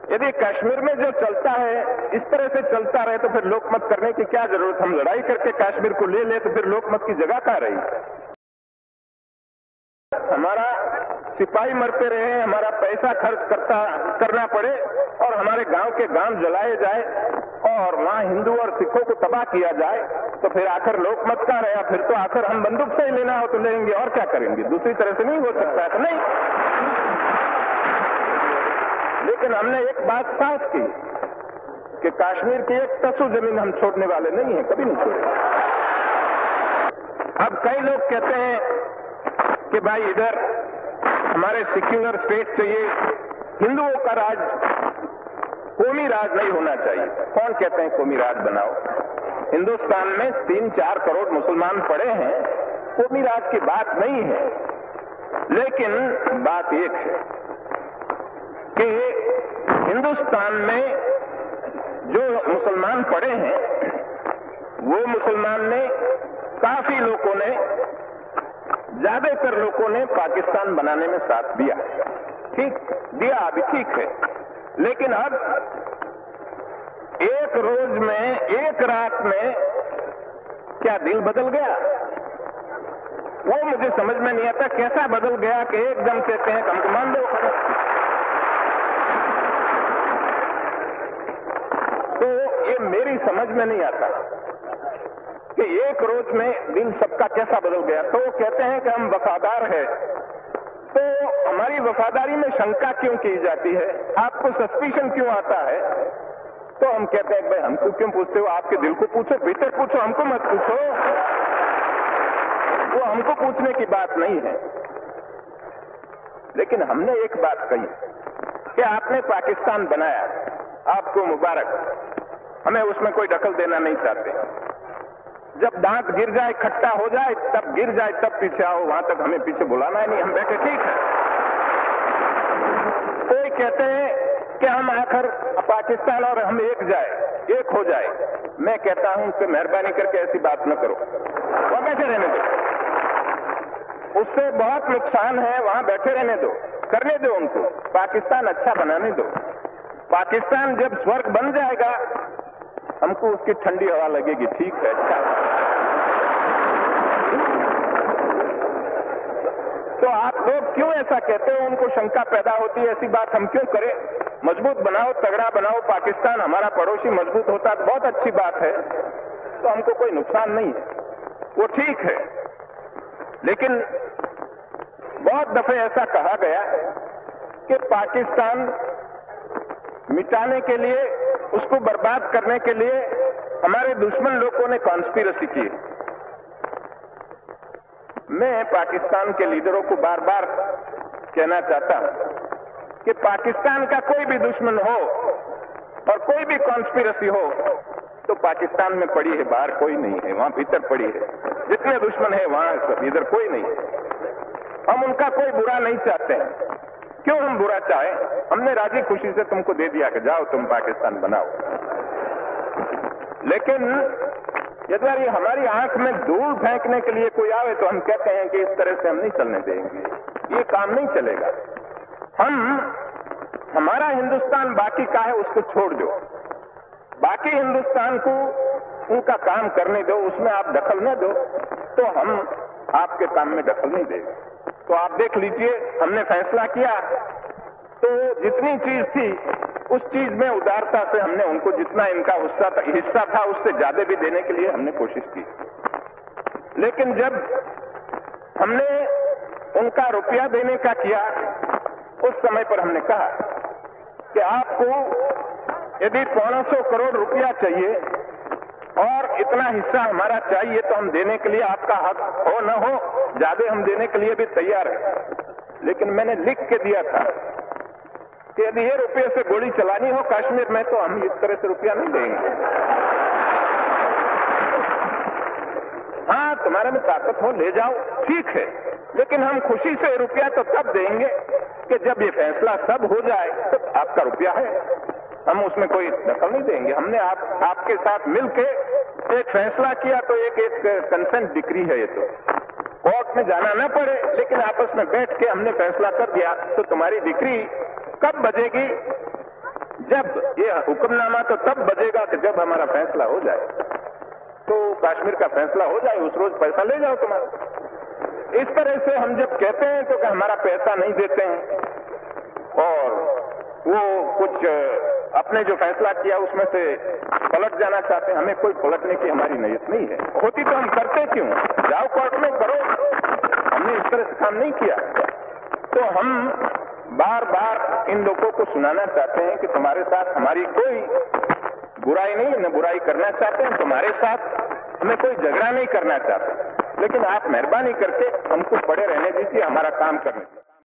यदि कश्मीर में जो चलता है इस तरह से चलता रहे तो फिर लोकमत करने की क्या जरूरत। हम लड़ाई करके कश्मीर को ले ले तो फिर लोकमत की जगह कहाँ रही। हमारा सिपाही मरते रहे, हमारा पैसा खर्च करना पड़े और हमारे गांव के गांव जलाए जाए और वहां हिंदू और सिखों को तबाह किया जाए तो फिर आखिर लोकमत का रहा। फिर तो आखिर हम बंदूक से ही लेना हो तो लेंगे और क्या करेंगे, दूसरी तरह से नहीं हो सकता है। तो नहीं, लेकिन हमने एक बात साफ की कि कश्मीर की एक तसु जमीन हम छोड़ने वाले नहीं है, कभी नहीं छोड़ेंगे। अब कई लोग कहते हैं कि भाई इधर हमारे सेक्युलर स्टेट चाहिए, हिंदुओं का राज, कौमी राज नहीं होना चाहिए। कौन कहते हैं कौमी राज बनाओ। हिंदुस्तान में 3-4 करोड़ मुसलमान पड़े हैं, कौमी राज की बात नहीं है। लेकिन बात एक है कि हिंदुस्तान में जो मुसलमान पड़े हैं वो मुसलमान ने, काफी लोगों ने, ज्यादातर लोगों ने पाकिस्तान बनाने में साथ दिया। ठीक दिया, अभी ठीक है। लेकिन अब एक रोज में, एक रात में क्या दिल बदल गया, वो मुझे समझ में नहीं आता। कैसा बदल गया कि एकदम कहते हैं हमको मान दो। तो ये मेरी समझ में नहीं आता कि एक रोज में दिल सबका कैसा बदल गया। तो वो कहते हैं कि हम वफादार हैं, तो हमारी वफादारी में शंका क्यों की जाती है, आपको सस्पिशन क्यों आता है। तो हम कहते हैं भाई हमको क्यों पूछते हो, आपके दिल को पूछो, भीतर पूछो, हमको मत पूछो। वो हमको पूछने की बात नहीं है। लेकिन हमने एक बात कही कि आपने पाकिस्तान बनाया, आपको मुबारक, हमें उसमें कोई दखल देना नहीं चाहते। जब दांत गिर जाए, खट्टा हो जाए, तब गिर जाए, तब पीछे आओ, वहां तक हमें पीछे बुलाना है नहीं, हम बैठे ठीक है। कोई कहते हैं कि हम आखिर पाकिस्तान और हम एक हो जाए। मैं कहता हूं कि मेहरबानी करके ऐसी बात न करो, वहां बैठे रहने दो। उससे बहुत नुकसान है, वहां बैठे रहने दो, करने दो उनको, पाकिस्तान अच्छा बनाने दो। पाकिस्तान जब स्वर्ग बन जाएगा हमको उसकी ठंडी हवा लगेगी, ठीक है, अच्छा। तो आप लोग क्यों ऐसा कहते हो, उनको शंका पैदा होती है, ऐसी बात हम क्यों करें। मजबूत बनाओ, तगड़ा बनाओ पाकिस्तान, हमारा पड़ोसी मजबूत होता है बहुत अच्छी बात है, तो हमको कोई नुकसान नहीं है, वो ठीक है। लेकिन बहुत दफे ऐसा कहा गया कि पाकिस्तान मिटाने के लिए, उसको बर्बाद करने के लिए हमारे दुश्मन लोगों ने कॉन्स्पिरेसी की। मैं पाकिस्तान के लीडरों को बार बार कहना चाहता हूं कि पाकिस्तान का कोई भी दुश्मन हो और कोई भी कॉन्स्पिरेसी हो तो पाकिस्तान में पड़ी है, बाहर कोई नहीं है, वहां भीतर पड़ी है। जितने दुश्मन है वहां सब, इधर कोई नहीं है। हम उनका कोई बुरा नहीं चाहते हैं। क्यों हम बुरा चाहें, हमने राजी खुशी से तुमको दे दिया कि जाओ तुम पाकिस्तान बनाओ। लेकिन यदि हमारी आंख में धूल फेंकने के लिए कोई आवे तो हम कहते हैं कि इस तरह से हम नहीं चलने देंगे, ये काम नहीं चलेगा। हमारा हिंदुस्तान बाकी का है, उसको छोड़ दो, बाकी हिंदुस्तान को उनका काम करने दो, उसमें आप दखल न दो, तो हम आपके काम में दखल नहीं देंगे। तो आप देख लीजिए, हमने फैसला किया तो जितनी चीज थी उस चीज में उदारता से हमने उनको जितना इनका हिस्सा था उससे ज्यादा भी देने के लिए हमने कोशिश की। लेकिन जब हमने उनका रुपया देने का किया, उस समय पर हमने कहा कि आपको यदि 500 करोड़ रुपया चाहिए और इतना हिस्सा हमारा चाहिए तो हम देने के लिए, आपका हक हो न हो, ज्यादा हम देने के लिए भी तैयार है। लेकिन मैंने लिख के दिया था कि यदि ये रुपये से गोली चलानी हो कश्मीर में तो हम इस तरह से रुपया नहीं देंगे। हाँ, तुम्हारे में ताकत हो ले जाओ, ठीक है, लेकिन हम खुशी से रुपया तो तब देंगे कि जब ये फैसला सब हो जाए तो आपका रुपया है, हम उसमें कोई दखल नहीं देंगे। हमने आपके साथ मिलके एक फैसला किया तो एक कंसेंट डिक्री है, ये तो कोर्ट में जाना न पड़े, लेकिन आपस में बैठ के हमने फैसला कर दिया। तो तुम्हारी डिक्री कब बजेगी जब ये हुक्मनामा तो तब बजेगा कि जब हमारा फैसला हो जाए। तो कश्मीर का फैसला हो जाए, उस रोज पैसा ले जाओ तुम्हारा। इस तरह से हम जब कहते हैं तो कि हमारा पैसा नहीं देते हैं और वो कुछ अपने जो फैसला किया उसमें से पलट जाना चाहते हैं। हमें कोई पलटने की हमारी नीयत नहीं है। होती तो हम करते क्यों? जाओ कोर्ट में करो। हमने इस तरह से काम नहीं किया। तो हम बार बार इन लोगों को सुनाना चाहते हैं कि तुम्हारे साथ हमारी कोई बुराई नहीं, न बुराई करना चाहते हैं तुम्हारे साथ, हमें कोई झगड़ा नहीं करना चाहते, लेकिन आप मेहरबानी करके हमको पड़े रहने दीजिए, हमारा काम करने दीजिए।